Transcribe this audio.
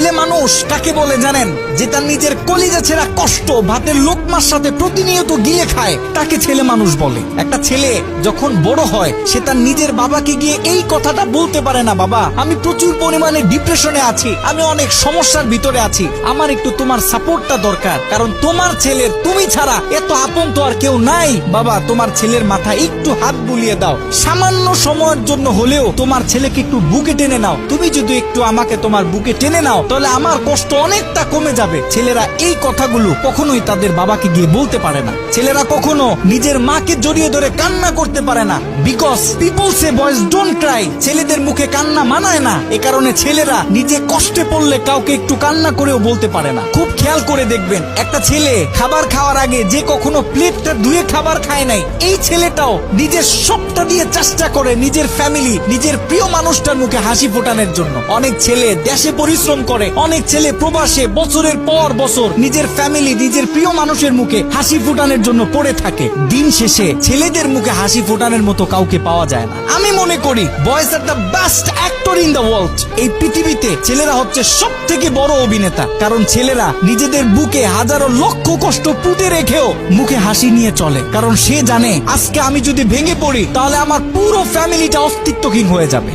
ছেলে মানুষ কাকে বলে জানেন? যে তার নিজের কলিজা ছেঁড়া কষ্ট ভাতের লোকমার সাথে প্রতিনিয়ত গিলে খায়, তাকে ছেলে মানুষ বলে। একটা ছেলে যখন বড় হয় সে তার নিজের বাবাকে গিয়ে এই কথাটা বলতে পারে না, বাবা আমি প্রচুর পরিমাণে ডিপ্রেশনে আছি, আমি অনেক সমস্যার ভিতরে আছি, আমার একটু তোমার সাপোর্টটা দরকার, কারণ তোমার ছেলের তুমি ছাড়া এত আপন তো আর কেউ নাই। বাবা তোমার ছেলের মাথায় একটু হাত বুলিয়ে দাও, সামান্য সময়ের জন্য হলেও তোমার ছেলেকে একটু বুকে টেনে নাও, তুমি যদি একটু আমাকে তোমার বুকে টেনে নাও তাহলে আমার কষ্ট অনেকটা কমে যাবে। ছেলেরা এই কথাগুলো কখনোই তাদের বাবাকে গিয়ে বলতে পারে না। ছেলেরা কখনো নিজের মাকে জড়িয়ে ধরে কান্না করতে পারে না, because people say boys don't Cry. ছেলেদের মুখে কান্না মানায় না, এ কারণে ছেলেরা নিজে কষ্টে পড়লে কাউকে একটু কান্না করেও বলতে পারে না। খুব খেয়াল করে দেখবেন, একটা ছেলে খাবার খাওয়ার আগে যে কখনো প্লেটটা ধুয়ে খাবার খায় নাই, এই ছেলেটাও নিজের সবটা দিয়ে চেষ্টা করে নিজের ফ্যামিলি, নিজের প্রিয় মানুষটার মুখে হাসি ফোটানোর জন্য। অনেক ছেলে দেশে পরিশ্রম করে, অনেক ছেলে প্রবাসে বছরের পর বছর নিজের ফ্যামিলি, নিজের প্রিয় মানুষের মুখে হাসি ফোটানোর জন্য পড়ে থাকে। দিন শেষে ছেলেদের মুখে হাসি ফোটানোর মতো কাউকে পাওয়া যায় না। আমি মনে করি boys are the best actor in the world. এই পৃথিবীতে ছেলেরা হচ্ছে সব থেকে বড় অভিনেতা, কারণ ছেলেরা নিজেদের বুকে হাজারো লক্ষ কষ্ট পুঁতে রেখেও মুখে হাসি নিয়ে চলে, কারণ সে জানে আজকে আমি যদি ভেঙে পড়ি তাহলে আমার পুরো ফ্যামিলিটা অস্তিত্বহীন হয়ে যাবে।